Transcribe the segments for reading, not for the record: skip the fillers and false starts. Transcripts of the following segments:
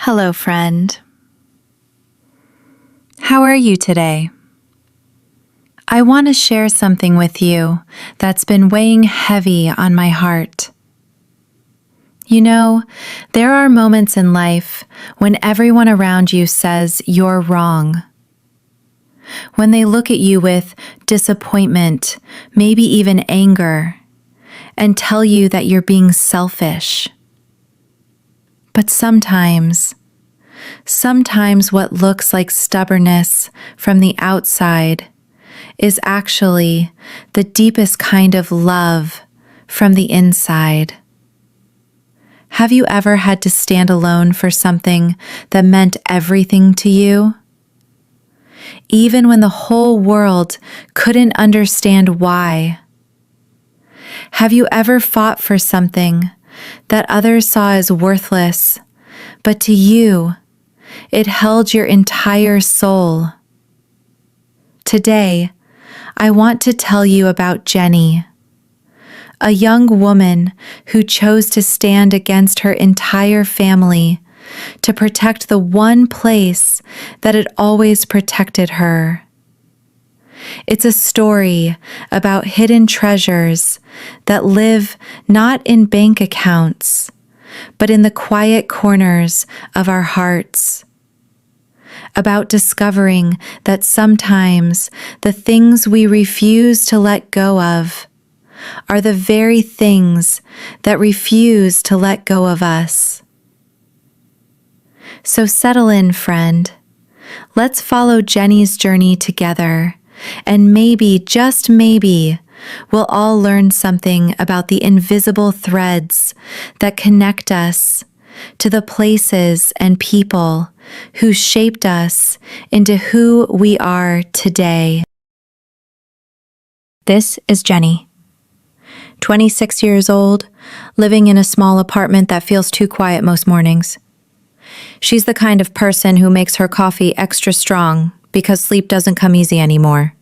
Hello, friend. How are you today? I want to share something with you that's been weighing heavy on my heart. You know, there are moments in life when everyone around you says you're wrong. When they look at you with disappointment, maybe even anger, and tell you that you're being selfish. But sometimes what looks like stubbornness from the outside is actually the deepest kind of love from the inside. Have you ever had to stand alone for something that meant everything to you? Even when the whole world couldn't understand why? Have you ever fought for something that others saw as worthless, but to you, it held your entire soul? Today, I want to tell you about Jennie, a young woman who chose to stand against her entire family to protect the one place that had always protected her. It's a story about hidden treasures that live not in bank accounts, but in the quiet corners of our hearts. About discovering that sometimes the things we refuse to let go of are the very things that refuse to let go of us. So settle in, friend. Let's follow Jennie's journey together, and maybe, just maybe, we'll all learn something about the invisible threads that connect us to the places and people who shaped us into who we are today. This is Jennie, 26 years old, living in a small apartment that feels too quiet most mornings. She's the kind of person who makes her coffee extra strong because sleep doesn't come easy anymore.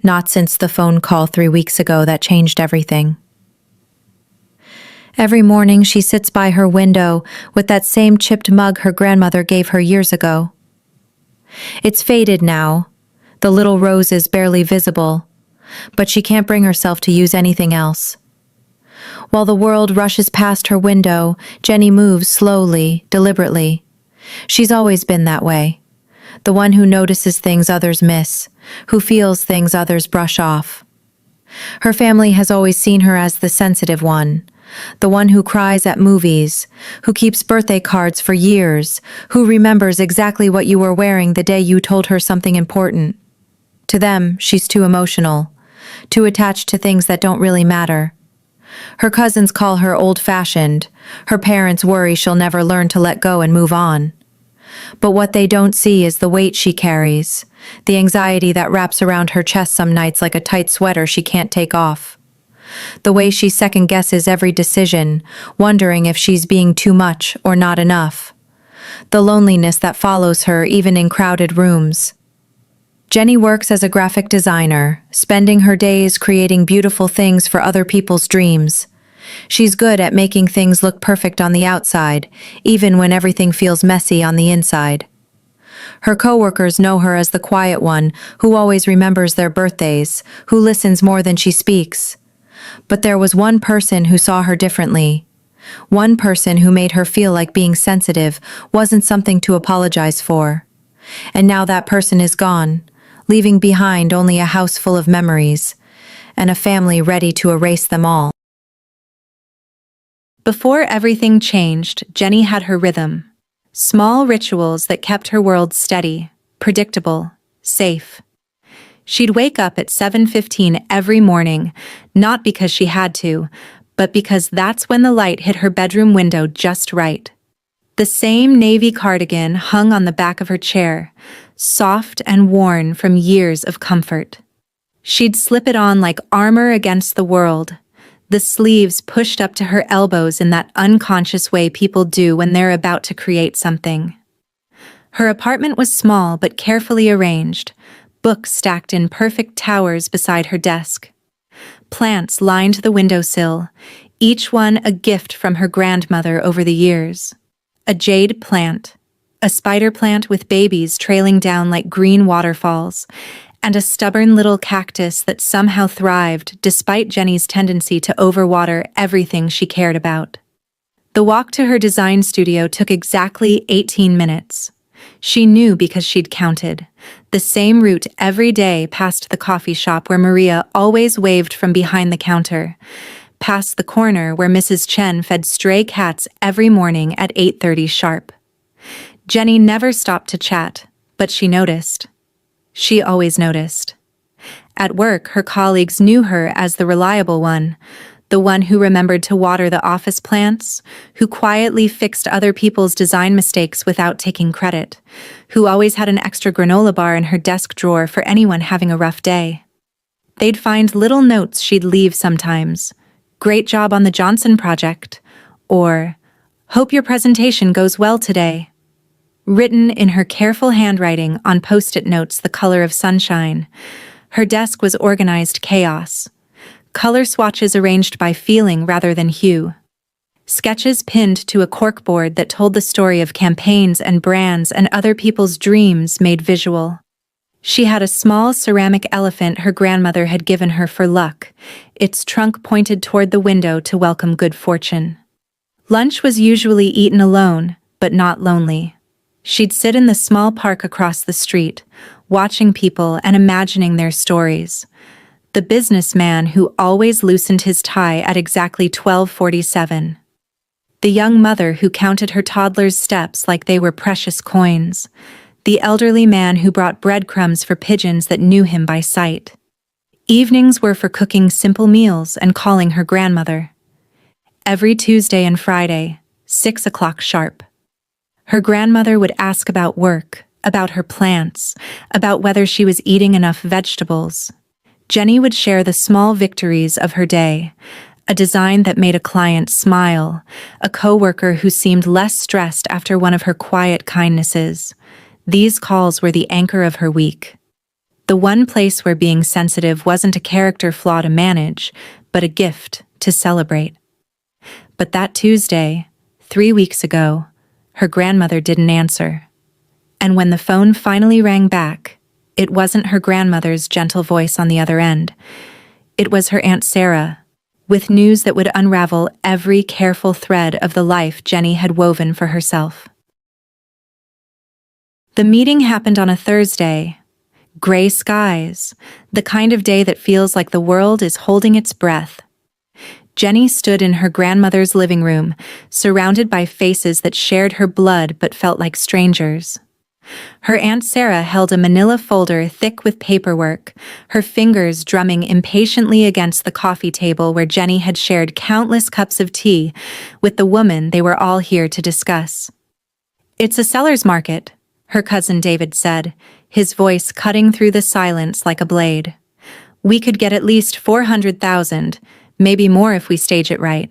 Not since the phone call 3 weeks ago that changed everything. Every morning she sits by her window with that same chipped mug her grandmother gave her years ago. It's faded now, the little roses barely visible, but she can't bring herself to use anything else. While the world rushes past her window, Jennie moves slowly, deliberately. She's always been that way. The one who notices things others miss, who feels things others brush off. Her family has always seen her as the sensitive one, the one who cries at movies, who keeps birthday cards for years, who remembers exactly what you were wearing the day you told her something important. To them, she's too emotional, too attached to things that don't really matter. Her cousins call her old-fashioned. Her parents worry she'll never learn to let go and move on. But what they don't see is the weight she carries, the anxiety that wraps around her chest some nights like a tight sweater she can't take off. The way she second-guesses every decision, wondering if she's being too much or not enough. The loneliness that follows her even in crowded rooms. Jennie works as a graphic designer, spending her days creating beautiful things for other people's dreams. She's good at making things look perfect on the outside, even when everything feels messy on the inside. Her coworkers know her as the quiet one who always remembers their birthdays, who listens more than she speaks. But there was one person who saw her differently. One person who made her feel like being sensitive wasn't something to apologize for. And now that person is gone, leaving behind only a house full of memories, and a family ready to erase them all. Before everything changed, Jennie had her rhythm. Small rituals that kept her world steady, predictable, safe. She'd wake up at 7:15 every morning, not because she had to, but because that's when the light hit her bedroom window just right. The same navy cardigan hung on the back of her chair, soft and worn from years of comfort. She'd slip it on like armor against the world, the sleeves pushed up to her elbows in that unconscious way people do when they're about to create something. Her apartment was small but carefully arranged, books stacked in perfect towers beside her desk. Plants lined the windowsill, each one a gift from her grandmother over the years. a jade plant, a spider plant with babies trailing down like green waterfalls, and a stubborn little cactus that somehow thrived despite Jennie's tendency to overwater everything she cared about. The walk to her design studio took exactly 18 minutes. She knew because she'd counted. The same route every day past the coffee shop where Maria always waved from behind the counter, past the corner where Mrs. Chen fed stray cats every morning at 8:30 sharp. Jennie never stopped to chat, but she noticed. She always noticed. At work, her colleagues knew her as the reliable one, the one who remembered to water the office plants, who quietly fixed other people's design mistakes without taking credit, who always had an extra granola bar in her desk drawer for anyone having a rough day. They'd find little notes she'd leave sometimes. "Great job on the Johnson project," or "Hope your presentation goes well today," written in her careful handwriting on post-it notes the color of sunshine. Her desk was organized chaos. Color swatches arranged by feeling rather than hue. Sketches pinned to a corkboard that told the story of campaigns and brands and other people's dreams made visual. She had a small ceramic elephant her grandmother had given her for luck, its trunk pointed toward the window to welcome good fortune. Lunch was usually eaten alone, but not lonely. She'd sit in the small park across the street, watching people and imagining their stories. The businessman who always loosened his tie at exactly 12:47. The young mother who counted her toddler's steps like they were precious coins. The elderly man who brought breadcrumbs for pigeons that knew him by sight. Evenings were for cooking simple meals and calling her grandmother. Every Tuesday and Friday, 6 o'clock sharp. Her grandmother would ask about work, about her plants, about whether she was eating enough vegetables. Jennie would share the small victories of her day, a design that made a client smile, a coworker who seemed less stressed after one of her quiet kindnesses. These calls were the anchor of her week. The one place where being sensitive wasn't a character flaw to manage, but a gift to celebrate. But that Tuesday, 3 weeks ago, her grandmother didn't answer. And when the phone finally rang back, it wasn't her grandmother's gentle voice on the other end. It was her Aunt Sarah, with news that would unravel every careful thread of the life Jennie had woven for herself. The meeting happened on a Thursday. Gray skies, the kind of day that feels like the world is holding its breath. Jennie stood in her grandmother's living room, surrounded by faces that shared her blood but felt like strangers. Her Aunt Sarah held a manila folder thick with paperwork, her fingers drumming impatiently against the coffee table where Jennie had shared countless cups of tea with the woman they were all here to discuss. "It's a seller's market," her cousin David said, his voice cutting through the silence like a blade. "We could get at least 400,000, maybe more if we stage it right."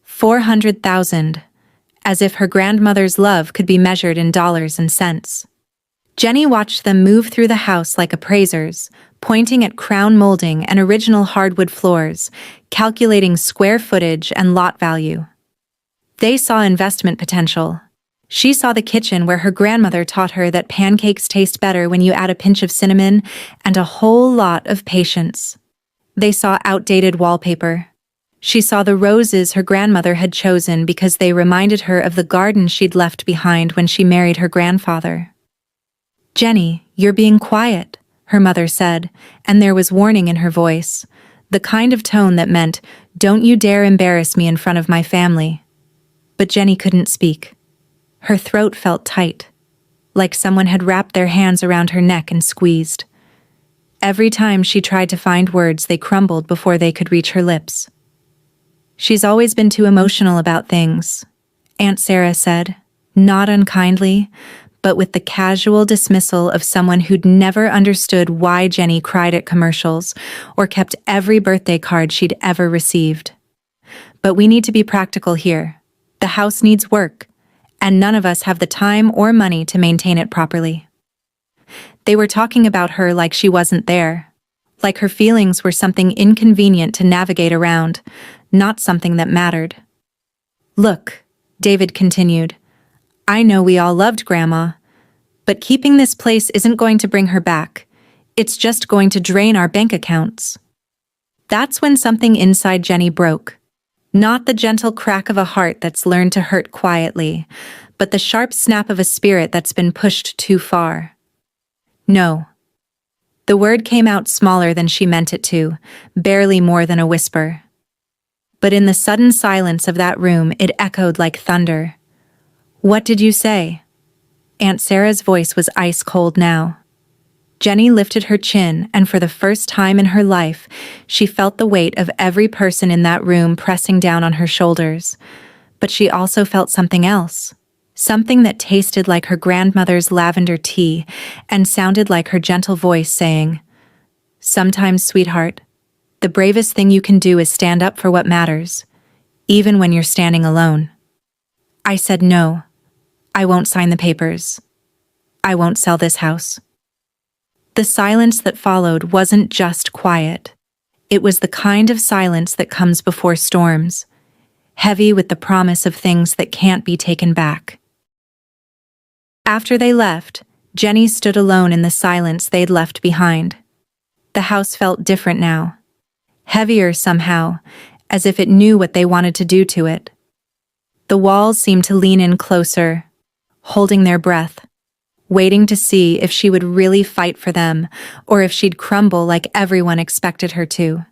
400,000. As if her grandmother's love could be measured in dollars and cents. Jennie watched them move through the house like appraisers, pointing at crown molding and original hardwood floors, calculating square footage and lot value. They saw investment potential. She saw the kitchen where her grandmother taught her that pancakes taste better when you add a pinch of cinnamon and a whole lot of patience. They saw outdated wallpaper. She saw the roses her grandmother had chosen because they reminded her of the garden she'd left behind when she married her grandfather. "Jennie, you're being quiet," her mother said, and there was warning in her voice, the kind of tone that meant, "Don't you dare embarrass me in front of my family." But Jennie couldn't speak. Her throat felt tight, like someone had wrapped their hands around her neck and squeezed. Every time she tried to find words, they crumbled before they could reach her lips. "She's always been too emotional about things," Aunt Sarah said, not unkindly, but with the casual dismissal of someone who'd never understood why Jennie cried at commercials or kept every birthday card she'd ever received. "But we need to be practical here. The house needs work, and none of us have the time or money to maintain it properly." They were talking about her like she wasn't there, like her feelings were something inconvenient to navigate around, not something that mattered. "Look," David continued, I know we all loved Grandma, but keeping this place isn't going to bring her back. It's just going to drain our bank accounts." That's when something inside Jennie broke. Not the gentle crack of a heart that's learned to hurt quietly, but the sharp snap of a spirit that's been pushed too far. "No." The word came out smaller than she meant it to, barely more than a whisper. But in the sudden silence of that room, it echoed like thunder. "What did you say?" Aunt Sarah's voice was ice cold now. Jennie lifted her chin, and for the first time in her life, she felt the weight of every person in that room pressing down on her shoulders. But she also felt something else. Something that tasted like her grandmother's lavender tea and sounded like her gentle voice saying, "Sometimes, sweetheart, the bravest thing you can do is stand up for what matters, even when you're standing alone." I said no. I won't sign the papers. I won't sell this house. The silence that followed wasn't just quiet. It was the kind of silence that comes before storms, heavy with the promise of things that can't be taken back. After they left, Jennie stood alone in the silence they'd left behind. The house felt different now. Heavier somehow, as if it knew what they wanted to do to it. The walls seemed to lean in closer, holding their breath, waiting to see if she would really fight for them or if she'd crumble like everyone expected her to.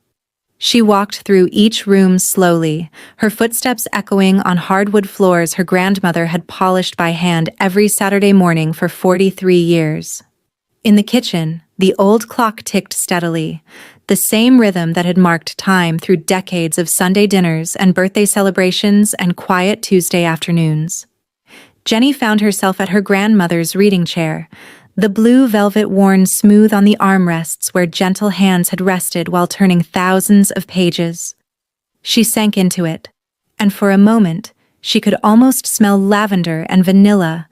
She walked through each room slowly, her footsteps echoing on hardwood floors her grandmother had polished by hand every Saturday morning for 43 years. In the kitchen, the old clock ticked steadily, the same rhythm that had marked time through decades of Sunday dinners and birthday celebrations and quiet Tuesday afternoons. Jennie found herself at her grandmother's reading chair, the blue velvet worn smooth on the armrests where gentle hands had rested while turning thousands of pages. She sank into it, and for a moment, she could almost smell lavender and vanilla,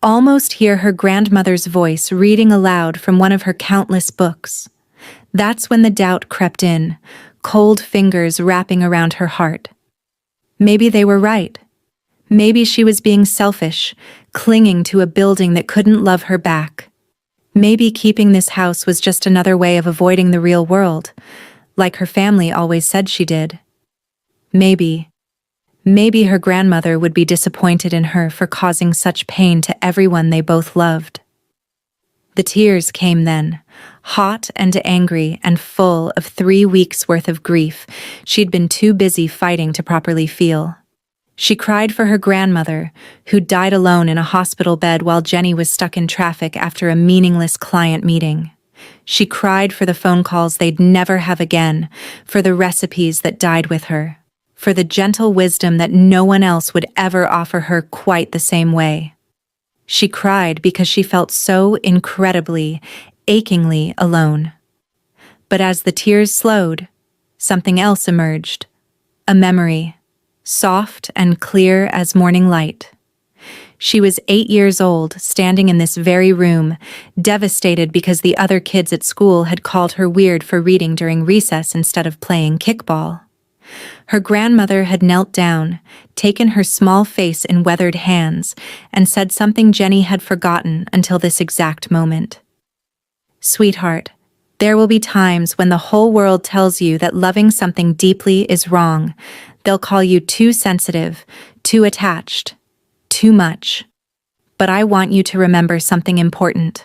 almost hear her grandmother's voice reading aloud from one of her countless books. That's when the doubt crept in, cold fingers wrapping around her heart. Maybe they were right. Maybe she was being selfish, clinging to a building that couldn't love her back. Maybe keeping this house was just another way of avoiding the real world, like her family always said she did. Maybe her grandmother would be disappointed in her for causing such pain to everyone they both loved. The tears came then, hot and angry and full of 3 weeks' worth of grief she'd been too busy fighting to properly feel. She cried for her grandmother, who died alone in a hospital bed while Jennie was stuck in traffic after a meaningless client meeting. She cried for the phone calls they'd never have again, for the recipes that died with her, for the gentle wisdom that no one else would ever offer her quite the same way. She cried because she felt so incredibly, achingly alone. But as the tears slowed, something else emerged, a memory, soft and clear as morning light. She was 8 years old, standing in this very room, devastated because the other kids at school had called her weird for reading during recess instead of playing kickball. Her grandmother had knelt down, taken her small face in weathered hands, and said something Jennie had forgotten until this exact moment. "Sweetheart, there will be times when the whole world tells you that loving something deeply is wrong. They'll call you too sensitive, too attached, too much. But I want you to remember something important."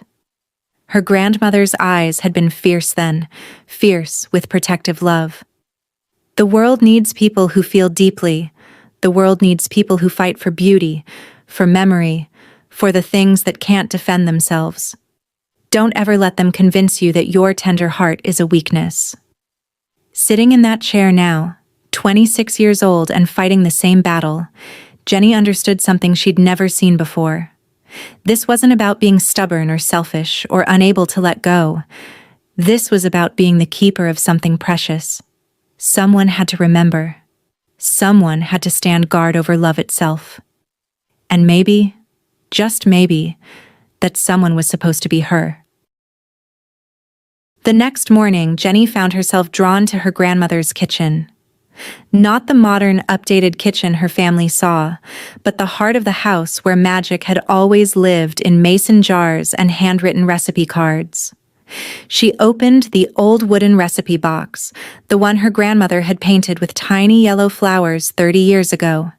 Her grandmother's eyes had been fierce then, fierce with protective love. The world needs people who feel deeply. The world needs people who fight for beauty, for memory, for the things that can't defend themselves. Don't ever let them convince you that your tender heart is a weakness. Sitting in that chair now, 26 years old and fighting the same battle, Jennie understood something she'd never seen before. This wasn't about being stubborn or selfish or unable to let go. This was about being the keeper of something precious. Someone had to remember. Someone had to stand guard over love itself. And maybe, just maybe, that someone was supposed to be her. The next morning, Jennie found herself drawn to her grandmother's kitchen. Not the modern, updated kitchen her family saw, but the heart of the house where magic had always lived in mason jars and handwritten recipe cards. She opened the old wooden recipe box, the one her grandmother had painted with tiny yellow flowers 30 years ago.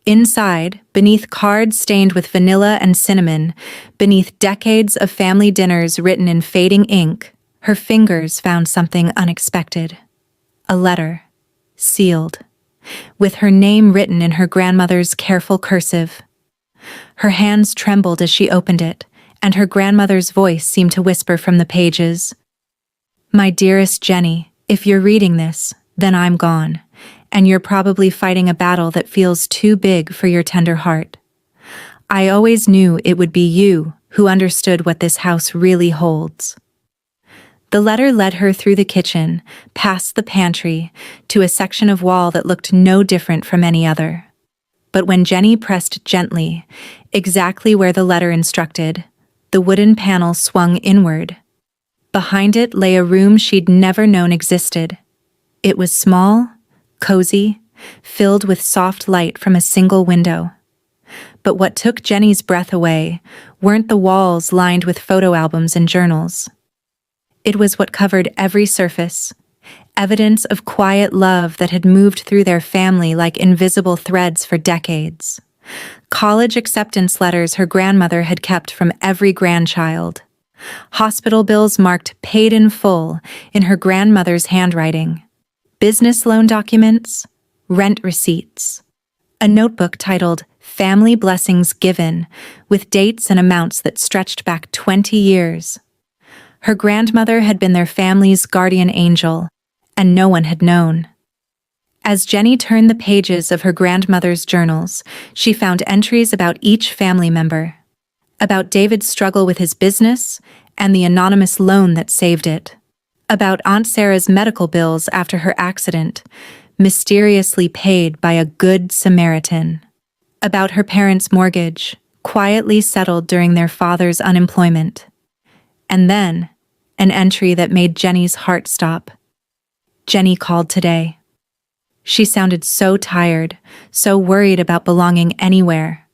Inside, beneath cards stained with vanilla and cinnamon, beneath decades of family dinners written in fading ink, her fingers found something unexpected. A letter. Sealed, with her name written in her grandmother's careful cursive. Her hands trembled as she opened it, and her grandmother's voice seemed to whisper from the pages. "My dearest Jennie, if you're reading this, then I'm gone, and you're probably fighting a battle that feels too big for your tender heart. I always knew it would be you who understood what this house really holds." The letter led her through the kitchen, past the pantry, to a section of wall that looked no different from any other. But when Jennie pressed gently, exactly where the letter instructed, the wooden panel swung inward. Behind it lay a room she'd never known existed. It was small, cozy, filled with soft light from a single window. But what took Jennie's breath away weren't the walls lined with photo albums and journals. It was what covered every surface, evidence of quiet love that had moved through their family like invisible threads for decades. College acceptance letters her grandmother had kept from every grandchild. Hospital bills marked paid in full in her grandmother's handwriting. Business loan documents, rent receipts. A notebook titled Family Blessings Given, with dates and amounts that stretched back 20 years. Her grandmother had been their family's guardian angel, and no one had known. As Jennie turned the pages of her grandmother's journals, she found entries about each family member, about David's struggle with his business and the anonymous loan that saved it, about Aunt Sarah's medical bills after her accident, mysteriously paid by a good Samaritan, about her parents' mortgage, quietly settled during their father's unemployment. And then, an entry that made Jennie's heart stop. Jennie called today. She sounded so tired, so worried about belonging anywhere.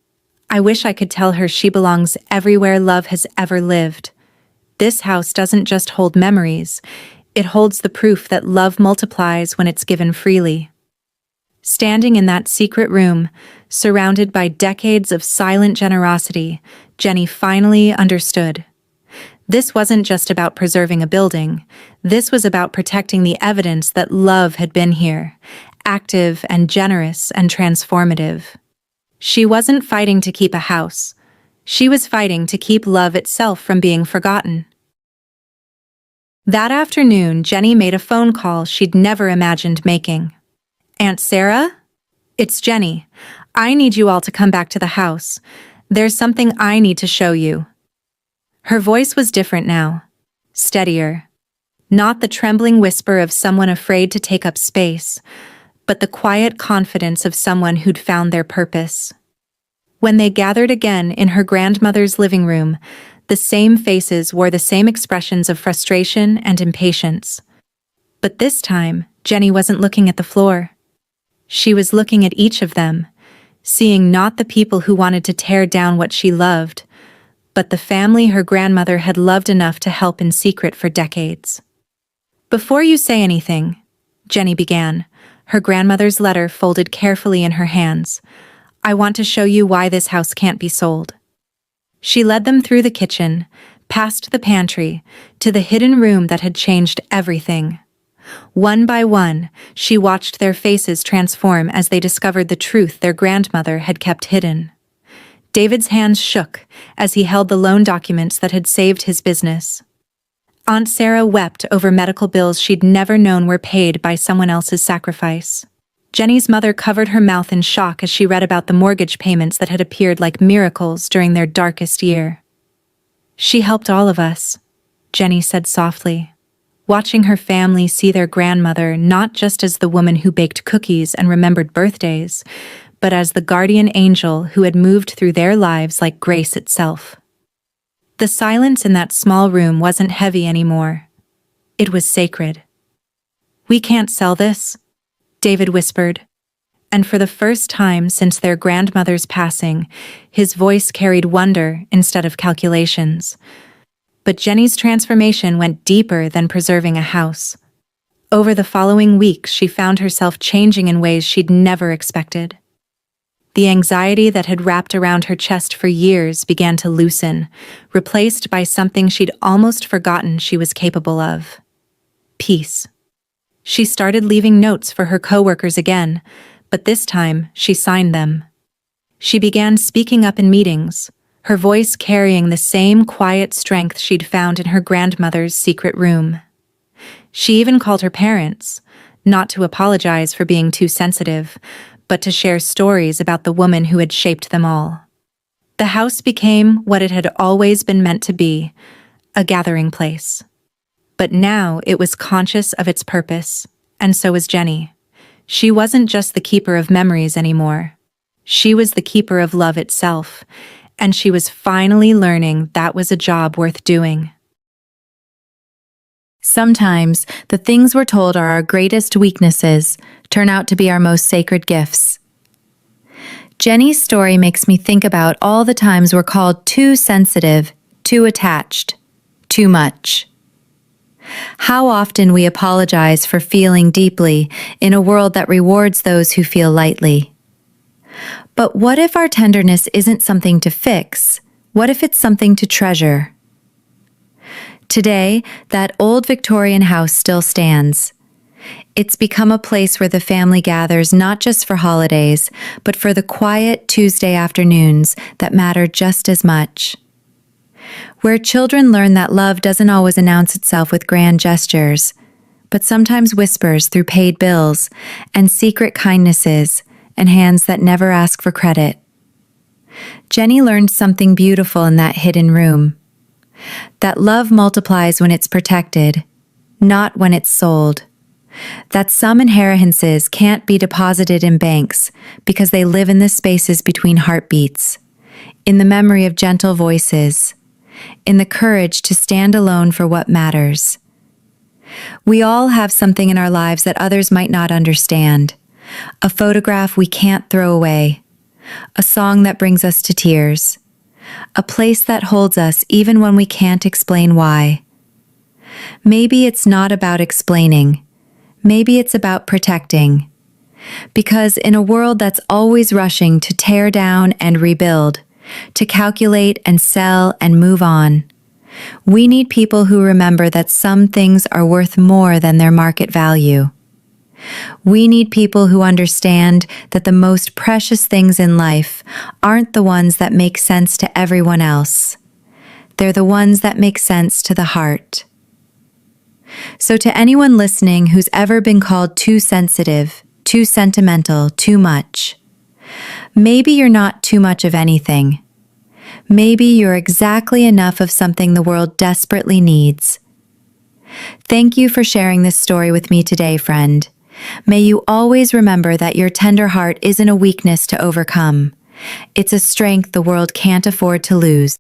I wish I could tell her she belongs everywhere love has ever lived. This house doesn't just hold memories, it holds the proof that love multiplies when it's given freely. Standing in that secret room, surrounded by decades of silent generosity, Jennie finally understood. This wasn't just about preserving a building. This was about protecting the evidence that love had been here, active and generous and transformative. She wasn't fighting to keep a house. She was fighting to keep love itself from being forgotten. That afternoon, Jennie made a phone call she'd never imagined making. "Aunt Sarah? It's Jennie. I need you all to come back to the house. There's something I need to show you." Her voice was different now, steadier. Not the trembling whisper of someone afraid to take up space, but the quiet confidence of someone who'd found their purpose. When they gathered again in her grandmother's living room, the same faces wore the same expressions of frustration and impatience. But this time, Jennie wasn't looking at the floor. She was looking at each of them, seeing not the people who wanted to tear down what she loved, but the family her grandmother had loved enough to help in secret for decades. "Before you say anything," Jennie began, her grandmother's letter folded carefully in her hands, "I want to show you why this house can't be sold." She led them through the kitchen, past the pantry, to the hidden room that had changed everything. One by one, she watched their faces transform as they discovered the truth their grandmother had kept hidden. David's hands shook as he held the loan documents that had saved his business. Aunt Sarah wept over medical bills she'd never known were paid by someone else's sacrifice. Jennie's mother covered her mouth in shock as she read about the mortgage payments that had appeared like miracles during their darkest year. "She helped all of us," Jennie said softly, watching her family see their grandmother not just as the woman who baked cookies and remembered birthdays, but as the guardian angel who had moved through their lives like grace itself. The silence in that small room wasn't heavy anymore. It was sacred. "We can't sell this," David whispered. And for the first time since their grandmother's passing, his voice carried wonder instead of calculations. But Jennie's transformation went deeper than preserving a house. Over the following weeks, she found herself changing in ways she'd never expected. The anxiety that had wrapped around her chest for years began to loosen, replaced by something she'd almost forgotten she was capable of: peace. She started leaving notes for her coworkers again, but this time she signed them. She began speaking up in meetings, her voice carrying the same quiet strength she'd found in her grandmother's secret room. She even called her parents, not to apologize for being too sensitive, but to share stories about the woman who had shaped them all. The house became what it had always been meant to be, a gathering place. But now it was conscious of its purpose, and so was Jennie. She wasn't just the keeper of memories anymore. She was the keeper of love itself, and she was finally learning that was a job worth doing. Sometimes, the things we're told are our greatest weaknesses turn out to be our most sacred gifts. Jennie's story makes me think about all the times we're called too sensitive, too attached, too much. How often we apologize for feeling deeply in a world that rewards those who feel lightly. But what if our tenderness isn't something to fix? What if it's something to treasure? Today, that old Victorian house still stands. It's become a place where the family gathers not just for holidays, but for the quiet Tuesday afternoons that matter just as much. Where children learn that love doesn't always announce itself with grand gestures, but sometimes whispers through paid bills and secret kindnesses and hands that never ask for credit. Jennie learned something beautiful in that hidden room. That love multiplies when it's protected, not when it's sold. That some inheritances can't be deposited in banks because they live in the spaces between heartbeats, in the memory of gentle voices, in the courage to stand alone for what matters. We all have something in our lives that others might not understand. A photograph we can't throw away. A song that brings us to tears. A place that holds us even when we can't explain why. Maybe it's not about explaining. Maybe it's about protecting. Because in a world that's always rushing to tear down and rebuild, to calculate and sell and move on, we need people who remember that some things are worth more than their market value. We need people who understand that the most precious things in life aren't the ones that make sense to everyone else. They're the ones that make sense to the heart. So to anyone listening who's ever been called too sensitive, too sentimental, too much, maybe you're not too much of anything. Maybe you're exactly enough of something the world desperately needs. Thank you for sharing this story with me today, friend. May you always remember that your tender heart isn't a weakness to overcome. It's a strength the world can't afford to lose.